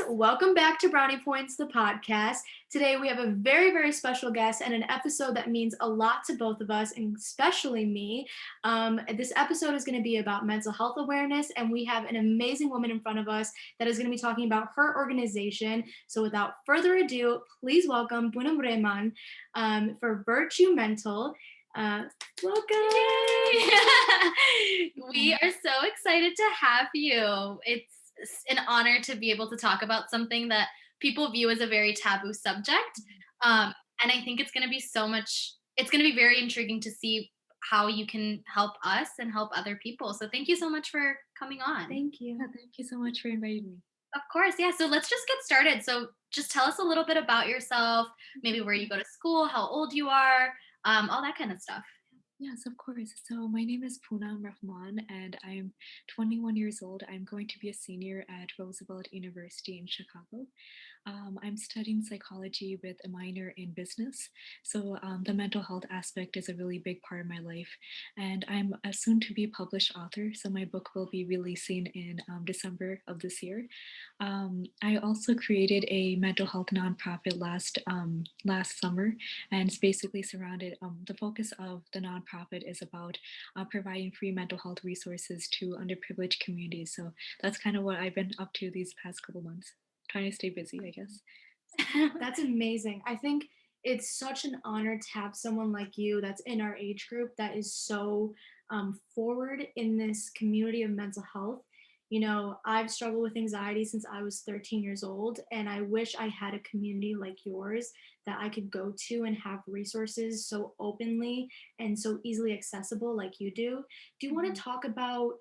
Welcome back to Brownie Points, the podcast. Today we have a very, very special guest and an episode that means a lot to both of us, and especially me. This episode is going to be about mental health awareness, and we have an amazing woman in front of us that is going to be talking about her organization. So without further ado, please welcome Poonam Rahman for Virtue Mental. Welcome. We are so excited to have you. It's an honor to be able to talk about something that people view as a very taboo subject. And I think it's going to be it's going to be very intriguing to see how you can help us and help other people. So thank you so much for coming on. Thank you. Yeah, thank you so much for inviting me. Of course. Yeah. So let's just get started. So just tell us a little bit about yourself, maybe where you go to school, how old you are, all that kind of stuff. Yes, of course. So my name is Poonam Rahman, and I'm 21 years old. I'm going to be a senior at Roosevelt University in Chicago. I'm studying psychology with a minor in business. So the mental health aspect is a really big part of my life. And I'm a soon to be published author. So my book will be releasing in December of this year. I also created a mental health nonprofit last summer, and it's basically surrounded. The focus of the nonprofit is about providing free mental health resources to underprivileged communities. So that's kind of what I've been up to these past couple months, trying to stay busy, I guess. That's amazing. I think it's such an honor to have someone like you that's in our age group that is so forward in this community of mental health. You know, I've struggled with anxiety since I was 13 years old, and I wish I had a community like yours that I could go to and have resources so openly and so easily accessible like you do. Do you want to talk about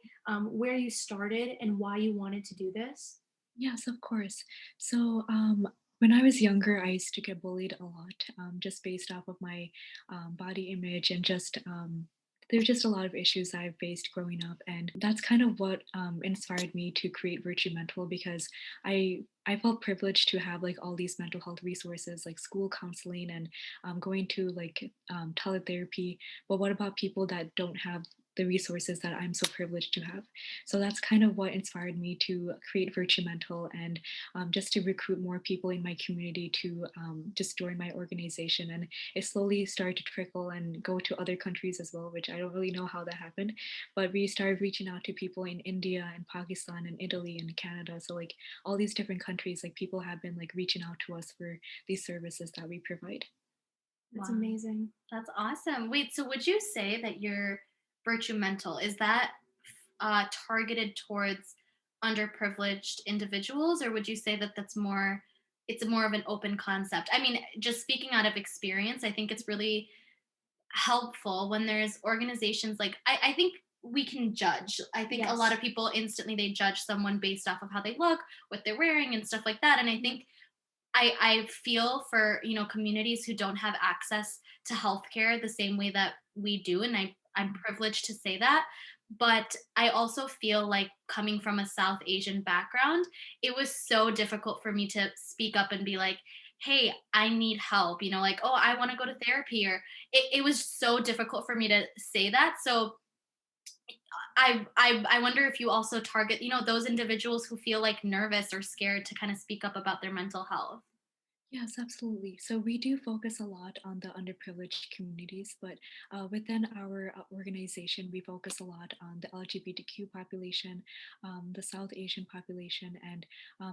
where you started and why you wanted to do this? Yes, of course. So, when I was younger, I used to get bullied a lot, just based off of my body image and just there's just a lot of issues I've faced growing up, and that's kind of what inspired me to create Virtue Mental because I felt privileged to have like all these mental health resources like school counseling and going to like teletherapy. But what about people that don't have the resources that I'm so privileged to have? So that's kind of what inspired me to create Virtue Mental and just to recruit more people in my community to just join my organization. And it slowly started to trickle and go to other countries as well, which I don't really know how that happened. But we started reaching out to people in India and Pakistan and Italy and Canada. So like all these different countries, like people have been like reaching out to us for these services that we provide. That's Wow. amazing. That's awesome. Wait, so would you say that your Virtue Mental is that targeted towards underprivileged individuals, or would you say that it's more of an open concept? I mean, just speaking out of experience, I think it's really helpful when there's organizations like I think we can judge. I think a lot Yes. of people instantly they judge someone based off of how they look, what they're wearing, and stuff like that. And I think I feel for communities who don't have access to healthcare the same way that we do, and I'm privileged to say that. But I also feel like coming from a South Asian background, it was so difficult for me to speak up and be like, "Hey, I need help." Like, "Oh, I want to go to therapy," or it was so difficult for me to say that. So I wonder if you also target those individuals who feel like nervous or scared to kind of speak up about their mental health. Yes, absolutely. So we do focus a lot on the underprivileged communities, but within our organization, we focus a lot on the LGBTQ population, the South Asian population, and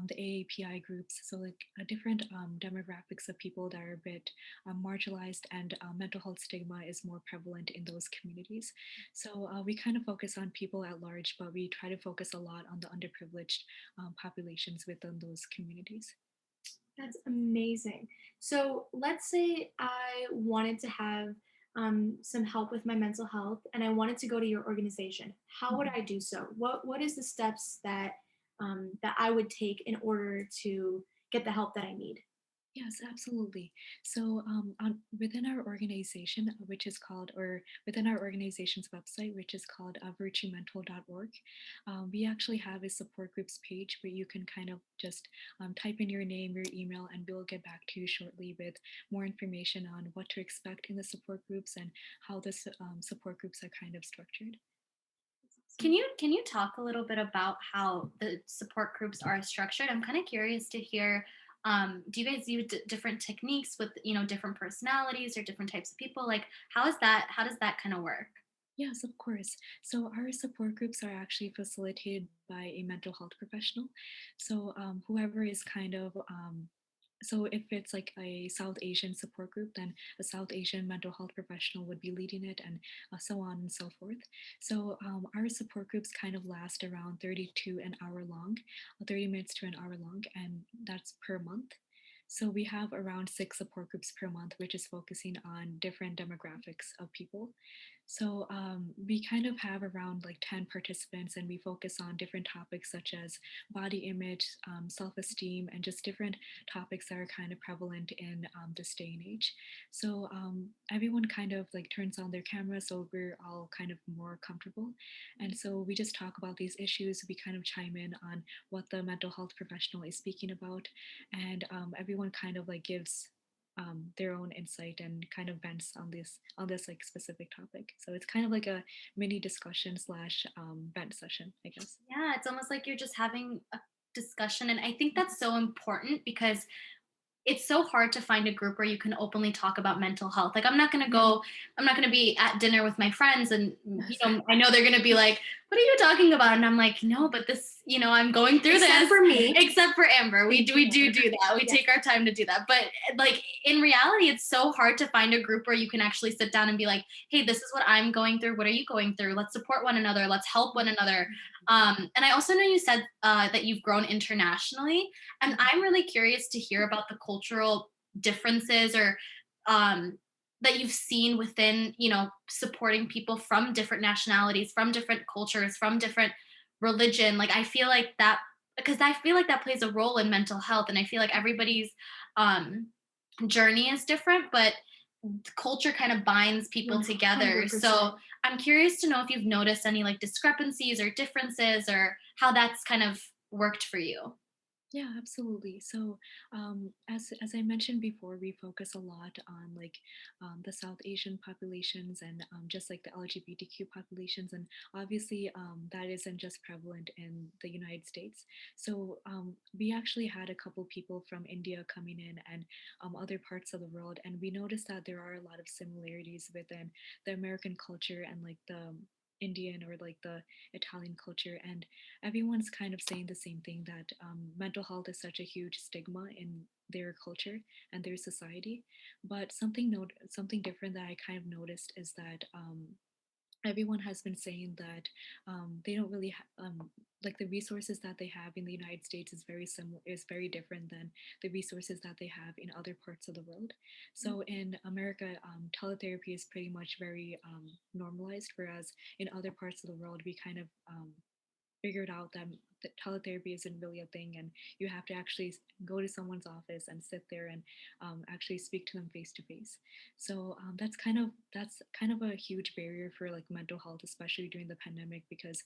the AAPI groups. So like different demographics of people that are a bit marginalized, and mental health stigma is more prevalent in those communities. So we kind of focus on people at large, but we try to focus a lot on the underprivileged populations within those communities. That's amazing. So let's say I wanted to have some help with my mental health and I wanted to go to your organization. How would I do so? What is the steps that I would take in order to get the help that I need? Yes, absolutely. So, within our organization, which is called, or within our organization's website, which is called virtuemental.org, we actually have a support groups page where you can kind of just type in your name, your email, and we'll get back to you shortly with more information on what to expect in the support groups and how the support groups are kind of structured. Can you talk a little bit about how the support groups are structured? I'm kind of curious to hear. Do you guys use different techniques with different personalities or different types of people? Like, how is that? How does that kind of work? Yes, of course. So our support groups are actually facilitated by a mental health professional. So whoever is kind of so if it's like a South Asian support group, then a South Asian mental health professional would be leading it, and so on and so forth. So our support groups kind of last around 30 to an hour long, 30 minutes to an hour long, and that's per month. So we have around 6 support groups per month, which is focusing on different demographics of people. So we kind of have around like 10 participants, and we focus on different topics such as body image, self-esteem, and just different topics that are kind of prevalent in this day and age. So everyone kind of like turns on their camera, so we're all kind of more comfortable. And so we just talk about these issues. We kind of chime in on what the mental health professional is speaking about, and everyone kind of like gives their own insight and kind of vents on this like specific topic. So it's kind of like a mini discussion slash vent session, I guess. Yeah, it's almost like you're just having a discussion, and I think that's so important because it's so hard to find a group where you can openly talk about mental health. Like I'm not going to be at dinner with my friends and Yes. I know they're going to be like, "What are you talking about?" And I'm like, "No, but this, I'm going through Except this." for me. Except for Amber. We do that. We Yeah. take our time to do that. But like in reality, it's so hard to find a group where you can actually sit down and be like, "Hey, this is what I'm going through. What are you going through? Let's support one another. Let's help one another." And I also know you said that you've grown internationally, and I'm really curious to hear about the cultural differences or um, that you've seen within, supporting people from different nationalities, from different cultures, from different religion. Like I feel like that because I feel like that plays a role in mental health, and I feel like everybody's um, journey is different, but culture kind of binds people together. So 100%. I'm curious to know if you've noticed any like discrepancies or differences or how that's kind of worked for you. Yeah, absolutely. So, as I mentioned before, we focus a lot on like the South Asian populations and just like the LGBTQ populations, and obviously that isn't just prevalent in the United States. So, we actually had a couple people from India coming in and other parts of the world, and we noticed that there are a lot of similarities within the American culture and like the Indian or like the Italian culture, and everyone's kind of saying the same thing that mental health is such a huge stigma in their culture and their society. But something different that I kind of noticed is that everyone has been saying that they don't really like the resources that they have in the United States is very similar, is very different than the resources that they have in other parts of the world. So in America, teletherapy is pretty much very normalized, whereas in other parts of the world we kind of figured out that teletherapy isn't really a thing, and you have to actually go to someone's office and sit there and actually speak to them face to face. So that's kind of a huge barrier for like mental health, especially during the pandemic, because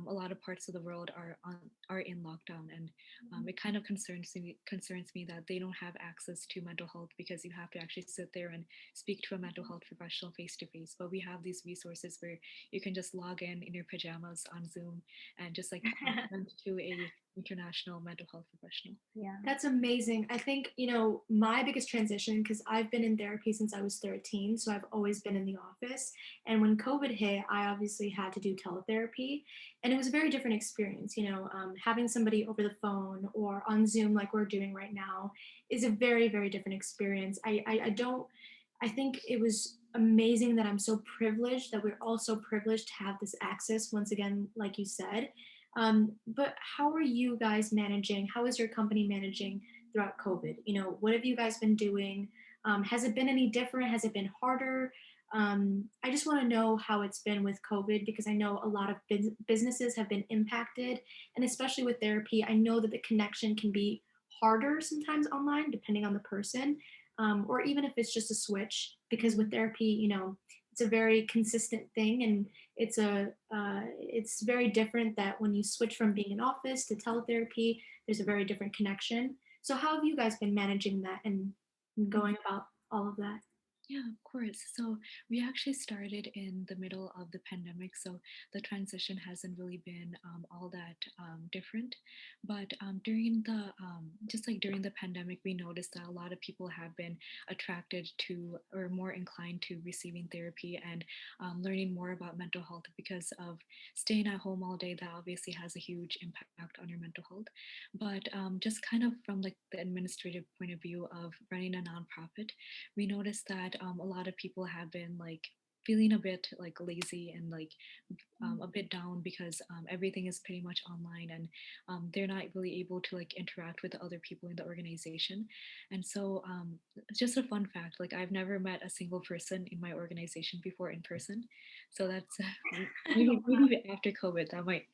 a lot of parts of the world are in lockdown, and it kind of concerns me that they don't have access to mental health because you have to actually sit there and speak to a mental health professional face to face. But we have these resources where you can just log in your pajamas on Zoom and just like went to a international mental health professional. Yeah. That's amazing. I think, my biggest transition, because I've been in therapy since I was 13, so I've always been in the office. And when COVID hit, I obviously had to do teletherapy. And it was a very different experience. Having somebody over the phone or on Zoom, like we're doing right now, is a very, very different experience. I don't, I think it was amazing that I'm so privileged that we're all so privileged to have this access, once again, like you said. But how are you guys managing? How is your company managing throughout COVID? What have you guys been doing? Has it been any different? Has it been harder? I just want to know how it's been with COVID, because I know a lot of businesses have been impacted, and especially with therapy, I know that the connection can be harder sometimes online, depending on the person, or even if it's just a switch. Because with therapy, it's a very consistent thing, and it's very different that when you switch from being in office to teletherapy, there's a very different connection. So how have you guys been managing that and going about all of that? Yeah, of course. So we actually started in the middle of the pandemic, so the transition hasn't really been all that different. But during the just like during the pandemic, we noticed that a lot of people have been attracted to or more inclined to receiving therapy and learning more about mental health because of staying at home all day. That obviously has a huge impact on your mental health. But just kind of from like the administrative point of view of running a nonprofit, we noticed that a lot of people have been like feeling a bit like lazy and like a bit down because everything is pretty much online and they're not really able to like interact with the other people in the organization. And so it's just a fun fact, like I've never met a single person in my organization before in person. So that's maybe after COVID that might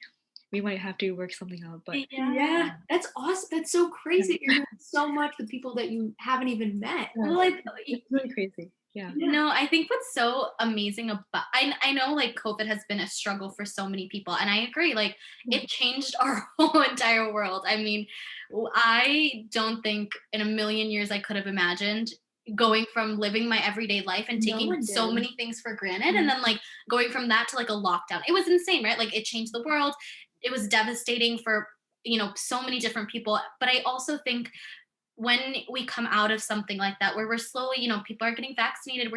we might have to work something out, but Yeah, Yeah. that's awesome. That's so crazy. You're yeah, doing so much with people that you haven't even met. yeah, Well, it's really crazy. Yeah. Yeah. no, I think what's so amazing about I know like COVID has been a struggle for so many people, and I agree. Like it changed our whole entire world. I mean, I don't think in a million years I could have imagined going from living my everyday life and No taking one so did. many things for granted, and Mhm. then like going from that to like a lockdown. It was insane, right? Like it changed the world. It was devastating for so many different people. But I also think when we come out of something like that where we're slowly people are getting vaccinated,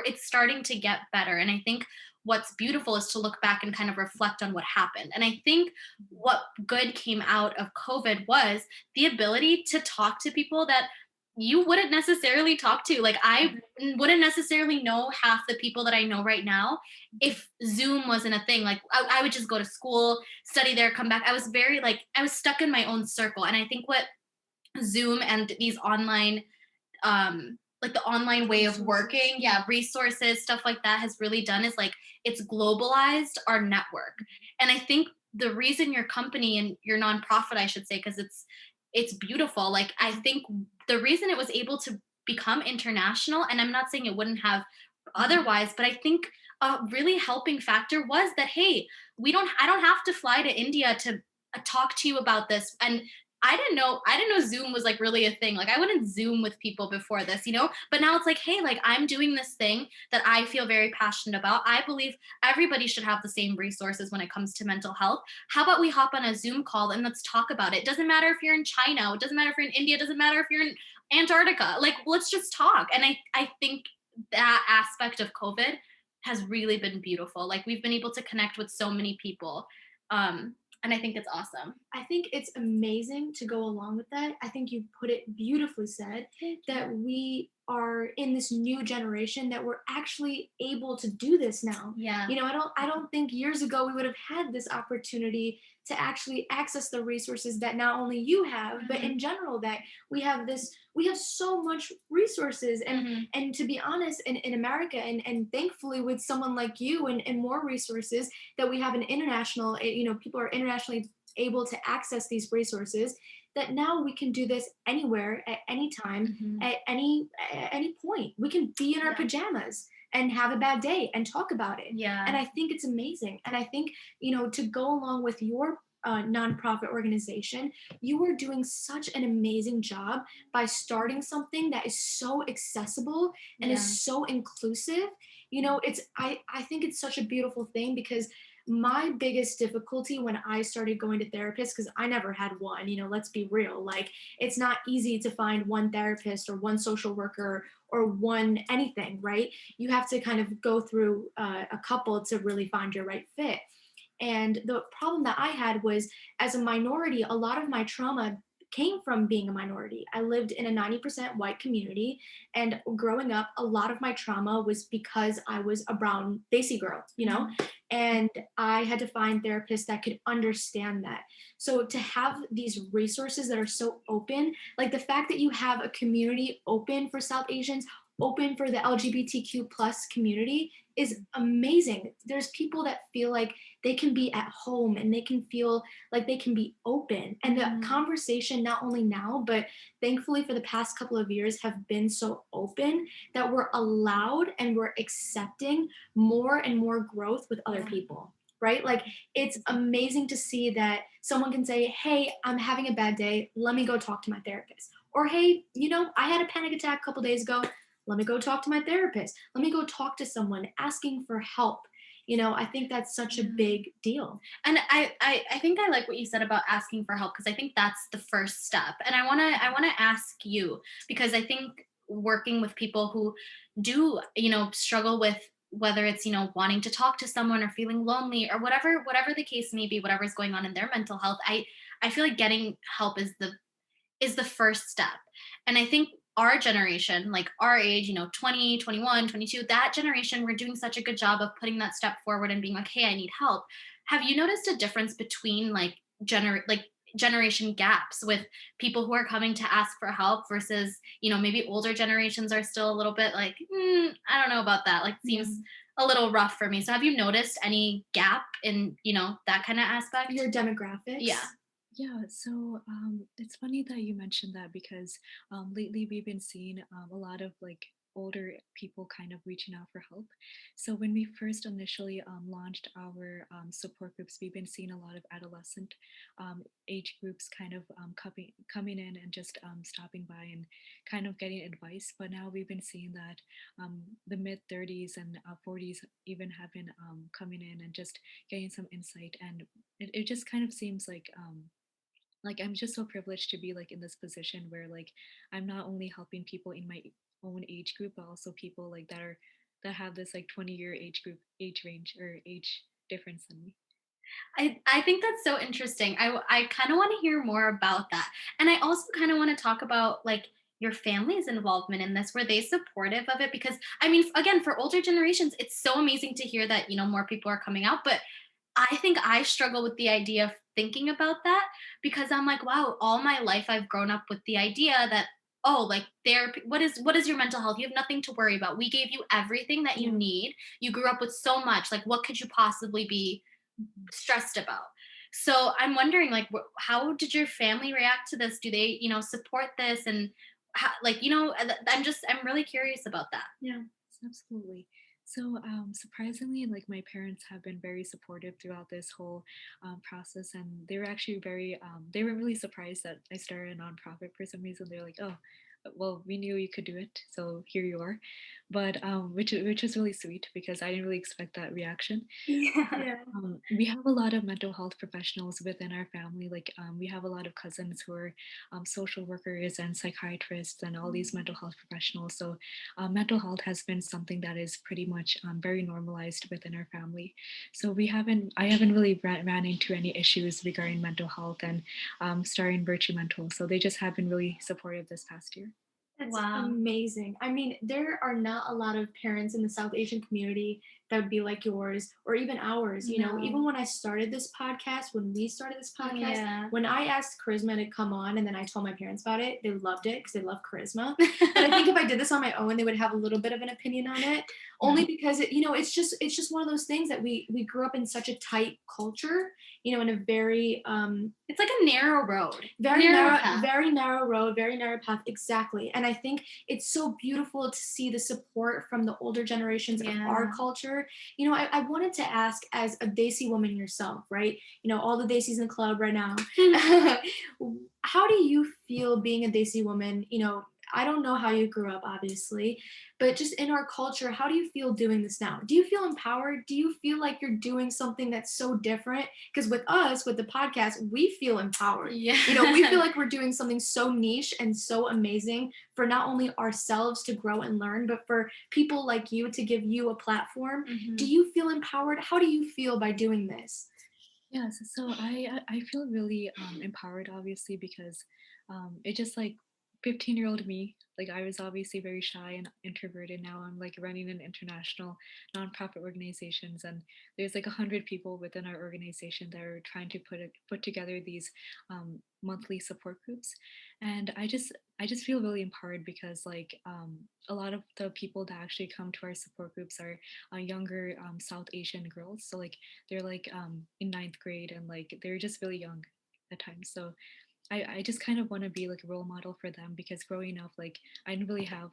it's starting to get better, and I think what's beautiful is to look back and kind of reflect on what happened. And I think what good came out of COVID was the ability to talk to people that you wouldn't necessarily talk to. Like I wouldn't necessarily know half the people that I know right now if Zoom wasn't a thing. Like I would just go to school, study there, come back. I was stuck in my own circle. And I think what Zoom and these online like the online way of Resources. working, yeah, resources, stuff like that has really done is like it's globalized our network. And I think the reason your company and your nonprofit, I should say, because it's beautiful. Like I think the reason it was able to become international, and I'm not saying it wouldn't have otherwise, but I think a really helping factor was that hey, I don't have to fly to India to talk to you about this. And I didn't know Zoom was like really a thing. Like I wouldn't Zoom with people before this, but now it's like, hey, like I'm doing this thing that I feel very passionate about. I believe everybody should have the same resources when it comes to mental health. How about we hop on a Zoom call and let's talk about it? It doesn't matter if you're in China, it doesn't matter if you're in India, it doesn't matter if you're in Antarctica. Like let's just talk. And I think that aspect of COVID has really been beautiful. Like we've been able to connect with so many people. And I think it's awesome. I think it's amazing to go along with that. I think you put it beautifully said that we are in this new generation that we're actually able to do this now. Yeah. I don't think years ago we would have had this opportunity to actually access the resources that not only you have, but Mhm. in general that we have so much resources Mhm. and to be honest in America and thankfully with someone like you and more resources that we have an international people are internationally able to access these resources that now we can do this anywhere at any time Mhm. at any point we can be in our Yeah. pajamas and have a bad day and talk about it and Yeah. I think it's amazing and I think to go along with your nonprofit organization you are doing such an amazing job by starting something that is so accessible and Yeah. is so inclusive I think it's such a beautiful thing because my biggest difficulty when I started going to therapists, because I never had one, let's be real. Like, it's not easy to find one therapist or one social worker or one anything, right? You have to kind of go through a couple to really find your right fit. And the problem that I had was as a minority, a lot of my trauma came from being a minority. I lived in a 90% white community. And growing up, a lot of my trauma was because I was a brown Desi girl. Mhm. And I had to find therapists that could understand that. So to have these resources that are so open, like the fact that you have a community open for South Asians, open for the LGBTQ plus community is amazing. There's people that feel like they can be at home and they can feel like they can be open. And the Mhm. conversation, not only now, but thankfully for the past couple of years, have been so open that we're allowed and we're accepting more and more growth with other Yeah. people. Right? Like it's amazing to see that someone can say, hey, I'm having a bad day. Let me go talk to my therapist. Or, hey, I had a panic attack a couple days ago. let me go talk to my therapist, let me go talk to someone, asking for help. I think that's such a Yeah. big deal. And I think I like what you said about asking for help because I think that's the first step. And I wanna ask you because I think working with people who do, struggle with whether it's, wanting to talk to someone or feeling lonely or whatever the case may be, whatever's going on in their mental health, I feel like getting help is the first step. And I think our generation, like our age, 20, 21, 22, that generation, we're doing such a good job of putting that step forward and being like, hey, I need help. Have you noticed a difference between generation gaps with people who are coming to ask for help versus, maybe older generations are still a little bit like, I don't know about that. Like, Yeah. seems a little rough for me. So have you noticed any gap in, that kind of aspect? Your demographics. Yeah. Yeah, so it's funny that you mentioned that because lately we've been seeing a lot of like older people kind of reaching out for help. So when we first initially launched our support groups, we've been seeing a lot of adolescent age groups kind of coming in and just stopping by and kind of getting advice. But now we've been seeing that the mid 30s and 40s even have been coming in and just getting some insight. And it just kind of seems like I'm just so privileged to be like in this position where like I'm not only helping people in my own age group but also people like that have this like 20-year age range or age difference than me. I think that's so interesting. I kind of want to hear more about that. And I also kind of want to talk about like your family's involvement in this. Were they supportive of it? Because I mean, again, for older generations, it's so amazing to hear that, more people are coming out, but I think I struggle with the idea of thinking about that because I'm like, wow, all my life I've grown up with the idea that oh, like therapy, what is your mental health? You have nothing to worry about. We gave you everything that you Yeah. need. You grew up with so much. Like what could you possibly be Mhm. stressed about? So I'm wondering, like, how did your family react to this? Do they, support this? And how, like, I'm really curious about that. Yeah. Absolutely. So, surprisingly, like my parents have been very supportive throughout this whole process, and they were actually they were really surprised that I started a nonprofit for some reason. They're like, "Oh, well, we knew you could do it, so here you are," but which was really sweet because I didn't really expect that reaction. Yeah. Yeah. We have a lot of mental health professionals within our family. Like, we have a lot of cousins who are social workers and psychiatrists and all these mental health professionals. So, mental health has been something that is pretty much very normalized within our family. So, I haven't really ran into any issues regarding mental health and starting Virtue Mental. So, they just have been really supportive this past year. That's Wow. amazing. I mean, there are not a lot of parents in the South Asian community that would be like yours or even ours. Even No. when I started this podcast, when we started this podcast, Yeah. when I asked Charisma to come on and then I told my parents about it, they loved it because they love Charisma. But I think if I did this on my own, they would have a little bit of an opinion on it, only because it's just one of those things that we grew up in such a tight culture, in a very It's like a narrow road, very narrow narrow, path. very narrow road, very narrow path. Exactly. And I think it's so beautiful to see the support from the older generations of our Yeah. culture. I wanted to ask, as a Desi woman yourself, right? All the Desis in the club right now. How do you feel being a Desi woman? I don't know how you grew up, obviously, but just in our culture, how do you feel doing this now? Do you feel empowered? Do you feel like you're doing something that's so different? Because with us, with the podcast, we feel empowered. Yeah. We feel like we're doing something so niche and so amazing for not only ourselves to grow and learn, but for people like you to give you a platform. Do Mhm. you feel empowered? How do you feel by doing this? Yes, so I feel really empowered, obviously, because it just like 15-year-old me, like I was obviously very shy and introverted. Now I'm like running an international nonprofit organizations, and there's like 100 people within our organization that are trying to put together these monthly support groups, and I just feel really empowered because like a lot of the people that actually come to our support groups are younger South Asian girls, so like they're like in ninth grade and like they're just really young at times. So I just kind of want to be like a role model for them because growing up, like I didn't really have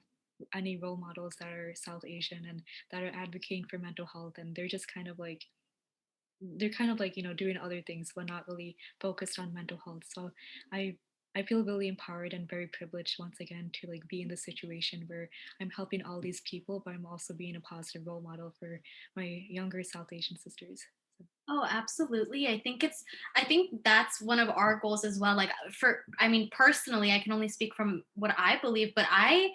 any role models that are South Asian and that are advocating for mental health, and they're kind of like doing other things but not really focused on mental health. So I I feel really empowered and very privileged once again to like be in the situation where I'm helping all these people, but I'm also being a positive role model for my younger South Asian sisters. So, Oh, absolutely. I think that's one of our goals as well. Like I mean, personally, I can only speak from what I believe, but I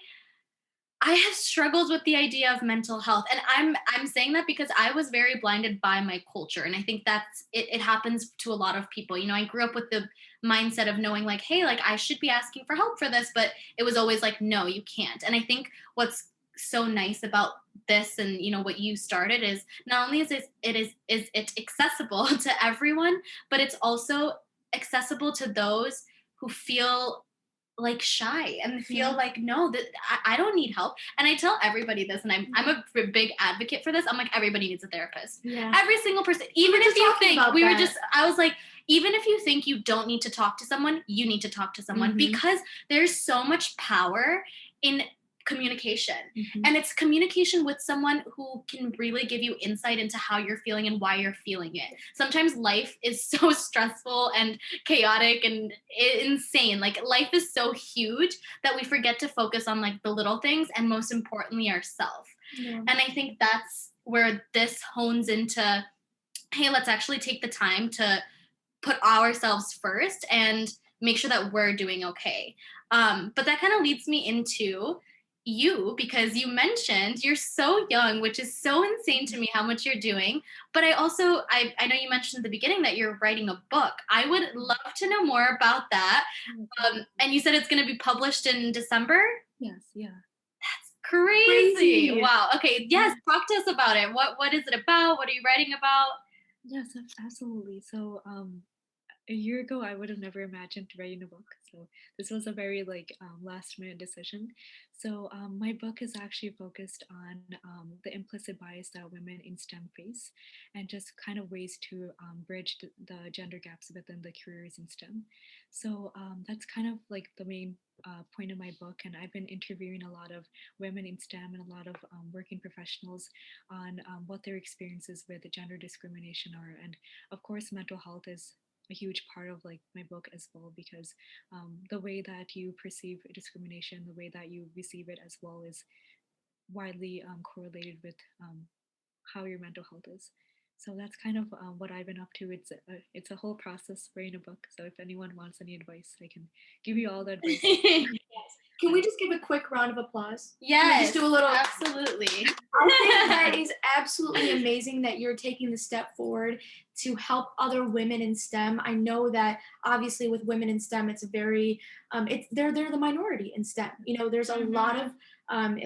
have struggled with the idea of mental health. And I'm saying that because I was very blinded by my culture. And I think that's it happens to a lot of people. You know, I grew up with the mindset of knowing like, hey, like I should be asking for help for this, but it was always like, no, you can't. And I think what's so nice about this and what you started is not only is it accessible to everyone, but it's also accessible to those who feel like shy and feel Yeah. like no, that I don't need help. And I tell everybody this, and I'm a big advocate for this. I'm like, everybody needs a therapist. Yeah. Every single person. We Even were if just you talking think about we were that. just I was like, even if you think you don't need to talk to someone, you need to talk to someone, Mhm. because there's so much power in communication. Mhm. And it's communication with someone who can really give you insight into how you're feeling and why you're feeling it. Sometimes life is so stressful and chaotic and insane. Like life is so huge that we forget to focus on like the little things and most importantly ourselves. Yeah. And I think that's where this hones into, hey, let's actually take the time to put ourselves first and make sure that we're doing okay. But that kind of leads me into you, because you mentioned you're so young, which is so insane to me how much you're doing. But I know you mentioned at the beginning that you're writing a book. I would love to know more about that. And you said it's going to be published in December. yes, yeah. Crazy. Crazy. Wow. Okay. Yes. Talk to us about it. What is it about? What are you writing about? Yes, absolutely. So, a year ago, I would have never imagined writing a book. So this was a very like last minute decision. So my book is actually focused on the implicit bias that women in STEM face, and just kind of ways to bridge the gender gaps within the careers in STEM. So that's kind of like the main point of my book. And I've been interviewing a lot of women in STEM and a lot of working professionals on what their experiences with gender discrimination are. And of course, mental health is a huge part of like my book as well, because the way that you perceive discrimination, the way that you receive it as well, is widely correlated with how your mental health is. So that's kind of what I've been up to. It's a whole process writing a book. So if anyone wants any advice, I can give you all the advice. Yes. Can we just give a quick round of applause? Can we Yes. just do a little? Absolutely. I think that is absolutely amazing that you're taking the step forward to help other women in STEM. I know that obviously with women in STEM, it's a very they're the minority in STEM. You know, there's a lot of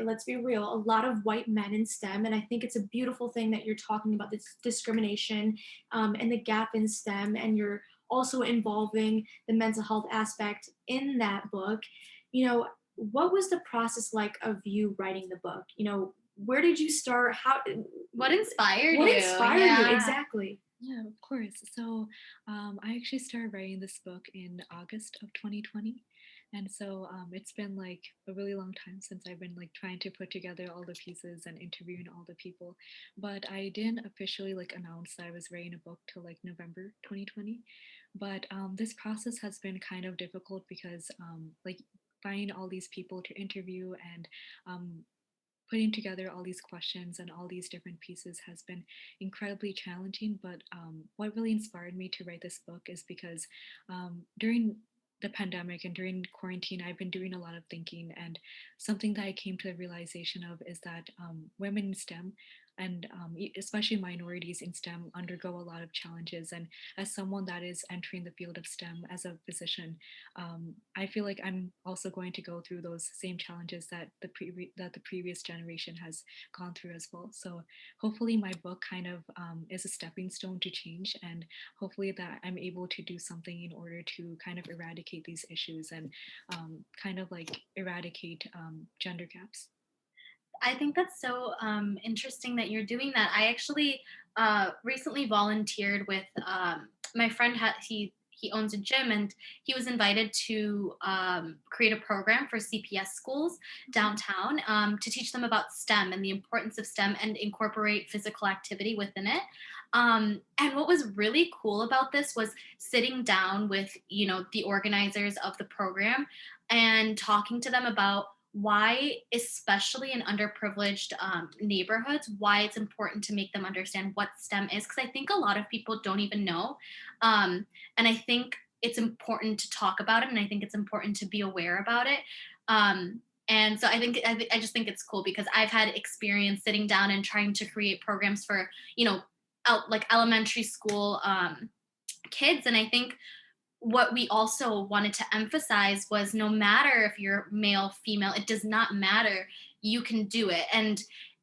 let's be real, a lot of white men in STEM, and I think it's a beautiful thing that you're talking about this discrimination and the gap in STEM, and you're also involving the mental health aspect in that book. You know, what was the process like of you writing the book? You know, where did you start? What inspired What you? inspired you Yeah. exactly? Yeah, of course. So I actually started writing this book in August of 2020. And so it's been like a really long time since I've been like trying to put together all the pieces and interviewing all the people. But I didn't officially like announce that I was writing a book till like November 2020. But this process has been kind of difficult because like finding all these people to interview and um, putting together all these questions and all these different pieces has been incredibly challenging. But what really inspired me to write this book is because during the pandemic and during quarantine, I've been doing a lot of thinking, and something that I came to the realization of is that women in STEM and especially minorities in STEM undergo a lot of challenges. And as someone that is entering the field of STEM as a physician, I feel like I'm also going to go through those same challenges that the previous generation has gone through as well. So hopefully, my book kind of is a stepping stone to change, and hopefully that I'm able to do something in order to kind of eradicate these issues and kind of like eradicate gender gaps. I think that's so interesting that you're doing that. I actually recently volunteered with my friend. He owns a gym, and he was invited to create a program for CPS schools downtown to teach them about STEM and the importance of STEM and incorporate physical activity within it. And what was really cool about this was sitting down with, the organizers of the program and talking to them about why, especially in underprivileged neighborhoods, why it's important to make them understand what STEM is. Because I think a lot of people don't even know. And I think it's important to talk about it, and I think it's important to be aware about it. And so I just think it's cool because I've had experience sitting down and trying to create programs for, like elementary school kids. And I think what we also wanted to emphasize was no matter if you're male, female, it does not matter. You can do it. And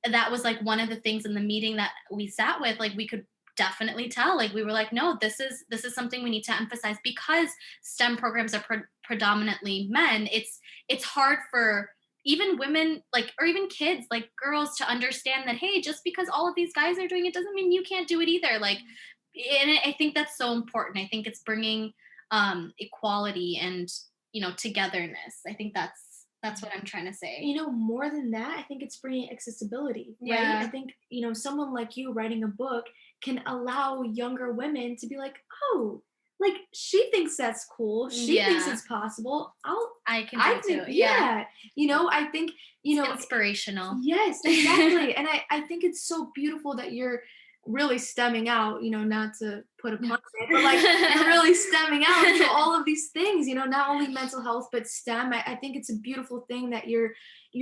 that was like one of the things in the meeting that we sat with, like we could definitely tell, like we were like, no, this is something we need to emphasize because STEM programs are predominantly men. It's hard for even women, like, or even kids, like girls, to understand that, hey, just because all of these guys are doing it doesn't mean you can't do it either. Like, and I think that's so important. I think it's bringing equality and, togetherness. I think that's what I'm trying to say. More than that, I think it's bringing accessibility, right? Yeah. I think, someone like you writing a book can allow younger women to be like, oh, like she thinks that's cool. She thinks Yeah. it's possible. I can I do think, too. Yeah. I think, It's inspirational. yes, exactly. And I think it's so beautiful that you're really stemming out, not to put a pun on it, but like you're really stemming out into all of these things, not only mental health, but STEM. I think it's a beautiful thing that you're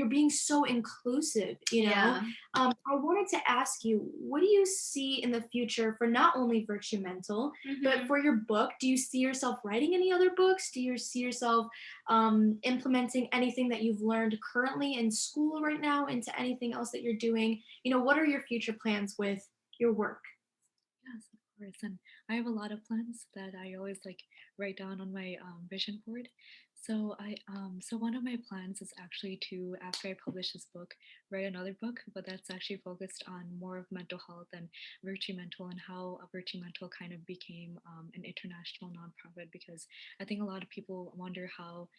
being so inclusive, Yeah. I wanted to ask you, what do you see in the future for not only Virtue Mental, but Mhm. for your book? Do you see yourself writing any other books? Do you see yourself implementing anything that you've learned currently in school right now into anything else that you're doing? What are your future plans with your work? Yes, of course. And I have a lot of plans that I always like write down on my vision board. So one of my plans is actually to, after I publish this book, write another book, but that's actually focused on more of mental health and Virtue Mental and how Virtue Mental kind of became an international nonprofit. Because I think a lot of people wonder how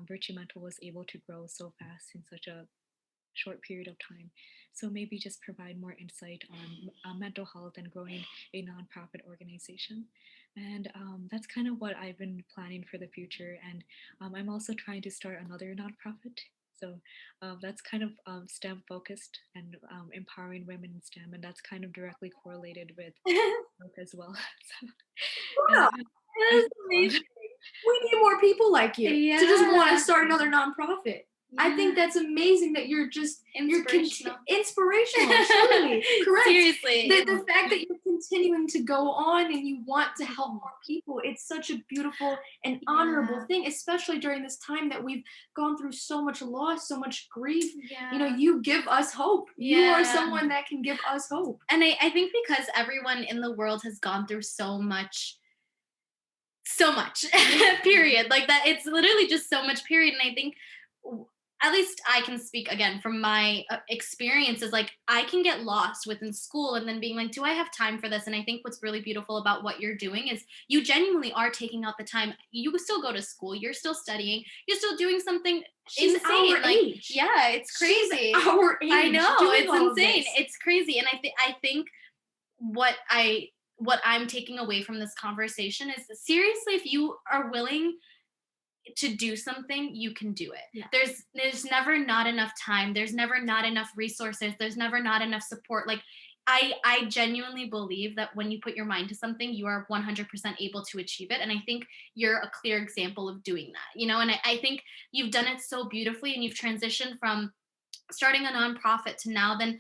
Virtue Mental was able to grow so fast in such a short period of time. So maybe just provide more insight on mental health and growing a nonprofit organization. And that's kind of what I've been planning for the future. And I'm also trying to start another nonprofit. So that's kind of STEM focused and empowering women in STEM. And that's kind of directly correlated with work as well. So, Wow, yeah, I that's have a lot. amazing. We need more people like you to just want to Yeah. start another nonprofit. I think Yeah. that's amazing that you're Inspirational. inspirational, truly correct. Seriously. The fact that you're continuing to go on and you want to help Mhm. more people, it's such a beautiful and honorable Yeah. thing, especially during this time that we've gone through so much loss, so much grief. Yeah. You give us hope. You are Yeah. someone that can give us hope. And I think because everyone in the world has gone through so much, period, like that, it's literally just so much, period. And I think, at least I can speak again from my experiences, like I can get lost within school and then being like, do I have time for this? And I think what's really beautiful about what you're doing is you genuinely are taking out the time. You still go to school, you're still studying, you're still doing something She's insane, our like, age. yeah, it's She's crazy. our age. I know, doing it's all of insane, this. it's crazy. And I think what I'm taking away from this conversation is, seriously, if you are willing to do something, you can do it. Yeah. There's never not enough time. There's never not enough resources. There's never not enough support. Like, I genuinely believe that when you put your mind to something, you are 100% able to achieve it. And I think you're a clear example of doing that, and I think you've done it so beautifully, and you've transitioned from starting a nonprofit to now, then,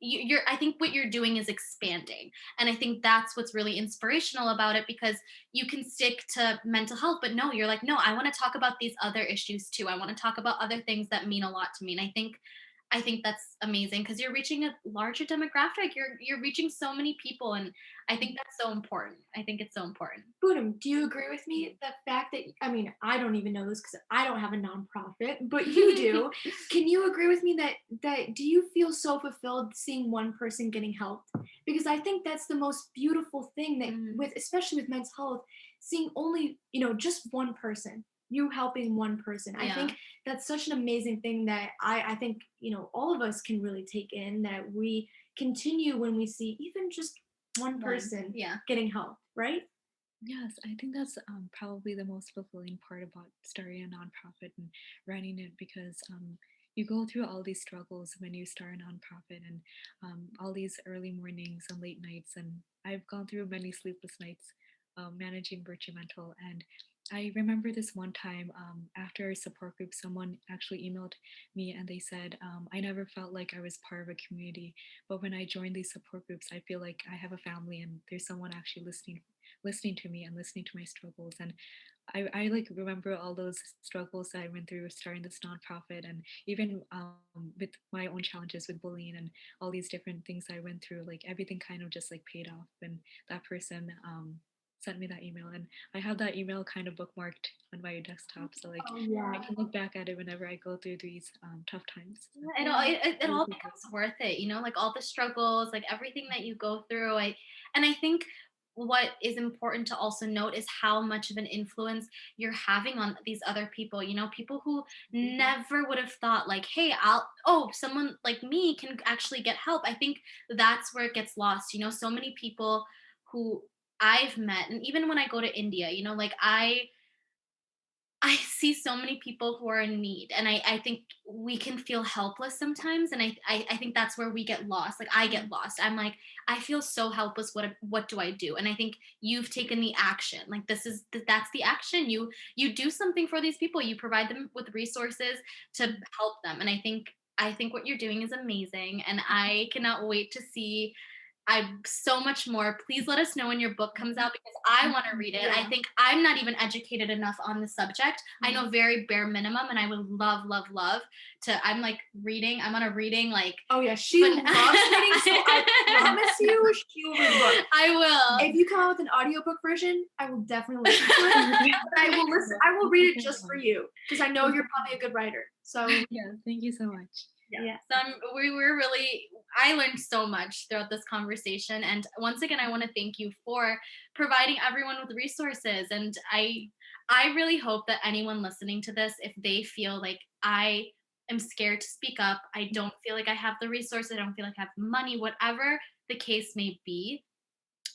you're I think what you're doing is expanding. And I think that's what's really inspirational about it, because you can stick to mental health, but no, you're like, no, I want to talk about these other issues too. I want to talk about other things that mean a lot to me. And I think that's amazing, because you're reaching a larger demographic. You're reaching so many people, and I think that's so important. I think it's so important. Poonam, do you agree with me? The fact that, I mean, I don't even know this because I don't have a nonprofit, but you do. Can you agree with me that do you feel so fulfilled seeing one person getting helped? Because I think that's the most beautiful thing that with, especially with mental health, seeing only, just one person, you helping one person. I Yeah. think that's such an amazing thing that I think, all of us can really take in, that we continue when we see even just one One. person Yeah. getting help, right? Yes, I think that's probably the most fulfilling part about starting a nonprofit and running it because you go through all these struggles when you start a nonprofit and all these early mornings and late nights. And I've gone through many sleepless nights managing Virtue Mental. And I remember this one time after a support group, someone actually emailed me and they said, I never felt like I was part of a community. But when I joined these support groups, I feel like I have a family and there's someone actually listening to me and listening to my struggles. And I like remember all those struggles that I went through starting this nonprofit and even with my own challenges with bullying and all these different things I went through, like everything kind of just like paid off when that person sent me that email. And I have that email kind of bookmarked on my desktop. So like Oh I yeah. can look back at it whenever I go through these tough times. So, It really all appreciate becomes worth it, like all the struggles, like everything that you go through. I think what is important to also note is how much of an influence you're having on these other people, people who never would have thought like, hey, someone like me can actually get help. I think that's where it gets lost. So many people who I've met, and even when I go to India, like I see so many people who are in need, and I think we can feel helpless sometimes, and I think that's where we get lost. Like I get lost. I'm like, I feel so helpless. What do I do? And I think you've taken the action. Like that's the action. You do something for these people. You provide them with resources to help them, and I think what you're doing is amazing, and I cannot wait to see I'm so much more. Please let us know when your book comes out because I want to read it. I Yeah. think I'm not even educated enough on the subject. I know very bare minimum, and I would love, love, love to. I'm like reading. I'm on a reading like. Oh yeah, she loves reading, so I promise you she will read the book. I will. If you come out with an audiobook version, I will definitely listen to it. But I will read it just for you because I know you're probably a good writer. So Yeah, thank you so much. yeah. So we were really, I learned so much throughout this conversation. And once again, I want to thank you for providing everyone with resources. And I really hope that anyone listening to this, if they feel like I am scared to speak up, I don't feel like I have the resources, I don't feel like I have money, whatever the case may be,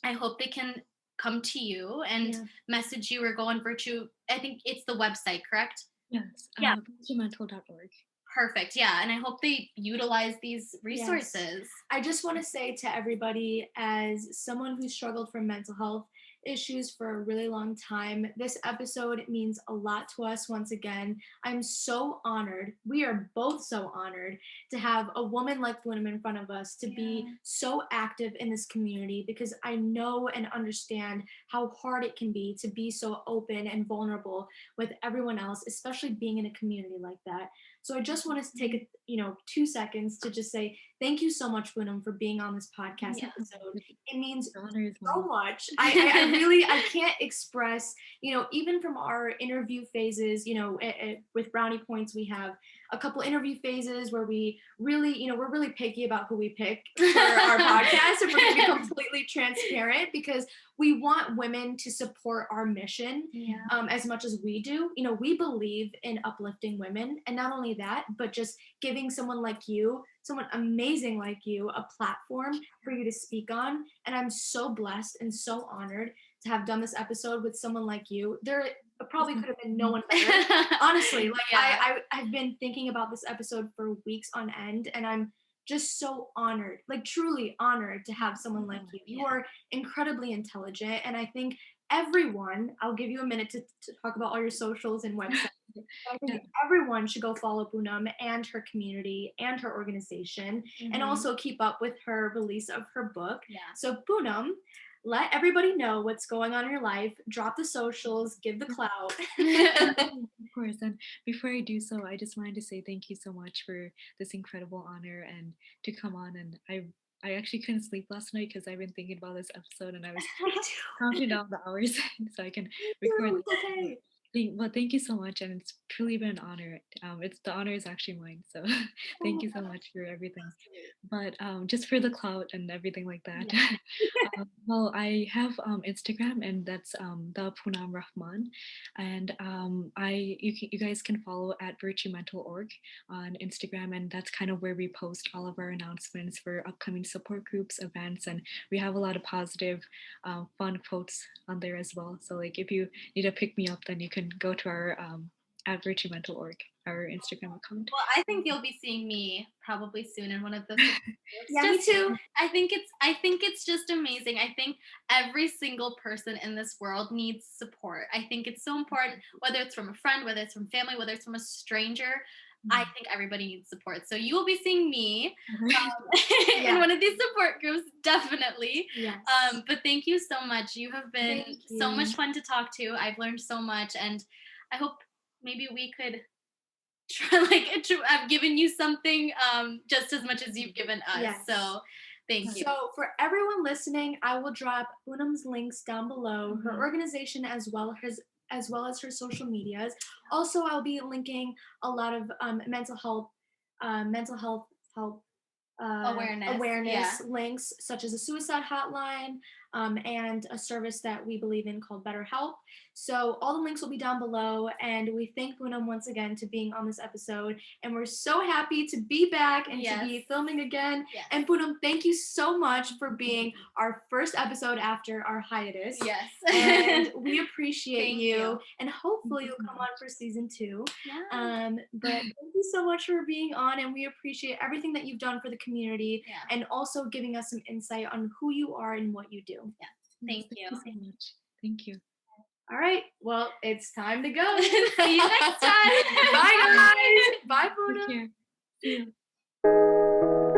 I hope they can come to you and Yeah. message you or go on Virtue. I think it's the website, correct? Yes, Yeah. virtuemental.org. Perfect. Yeah. And I hope they utilize these resources. Yes. I just want to say to everybody, as someone who struggled from mental health issues for a really long time, this episode means a lot to us once again. I'm so honored. We are both so honored to have a woman like Poonam in front of us to be so active in this community because I know and understand how hard it can be to be so open and vulnerable with everyone else, especially being in a community like that. So I just want to take 2 seconds to just say thank you so much, Poonam, for being on this podcast episode. It means The honor is so mine. much. I really I can't express, even from our interview phases, with Brownie Points, we have a couple interview phases where we really, we're really picky about who we pick for our podcast. And we're going to be completely transparent because we want women to support our mission as much as we do. We believe in uplifting women. And not only that, but just giving someone like you, someone amazing like you, a platform for you to speak on. And I'm so blessed and so honored to have done this episode with someone like you. There probably could have been no one better. Honestly, like I've been thinking about this episode for weeks on end, and I'm just so honored, like truly honored to have someone like you. You are incredibly intelligent, and I think everyone, I'll give you a minute to talk about all your socials and websites. I think everyone should go follow Poonam and her community and her organization, and also keep up with her release of her book. So Poonam, let everybody know what's going on in your life. Drop the socials, give the clout. Of course. And before I do so, I just wanted to say thank you so much for this incredible honor and to come on. And I actually couldn't sleep last night because I've been thinking about this episode and I was counting down the hours so I can record this. Okay. Thank you so much, and it's truly been an honor. It's the honor is actually mine. So thank Oh, you so much for everything. But just for the clout and everything like that, yeah. well, I have Instagram, and that's the Poonam Rahman, and you guys can follow at Virtue Mental Org on Instagram, and that's kind of where we post all of our announcements for upcoming support groups, events, and we have a lot of positive, fun quotes on there as well. So like if you need to pick me up, then you can go to our at Virtue Mental Org, our Instagram account. Well, I think you'll be seeing me probably soon in one of those support groups. Yeah, me too. I think it's just amazing. I think every single person in this world needs support. I think it's so important, whether it's from a friend, whether it's from family, whether it's from a stranger. I Mm. think everybody needs support. So you will be seeing me Alright. in Yeah. one of these support groups, definitely. Yes. But thank you so much. You have been Thank so much you. fun to talk to. I've learned so much, and I hope maybe we could try I've given you something just as much as you've given us. Yes. So thank you. So for everyone listening, I will drop Poonam's links down below, her Mhm. organization as well as her social medias. Also, I'll be linking a lot of mental health help Awareness. awareness links, such as a suicide hotline and a service that we believe in called BetterHelp. So all the links will be down below, and we thank Poonam once again to being on this episode, and we're so happy to be back and to be filming again. Yes. And Poonam, thank you so much for being our first episode after our hiatus. Yes. And we appreciate Thank you, you. and hopefully Thank you you'll so come on much. for season 2. Yeah. But thank you so much for being on, and we appreciate everything that you've done for the community Yeah. and also giving us some insight on who you are and what you do. Yes, Thank thank you. you so much. Thank you. All right, well, it's time to go. See you next time. Bye, guys. Bye, Take Poonam. care. See you.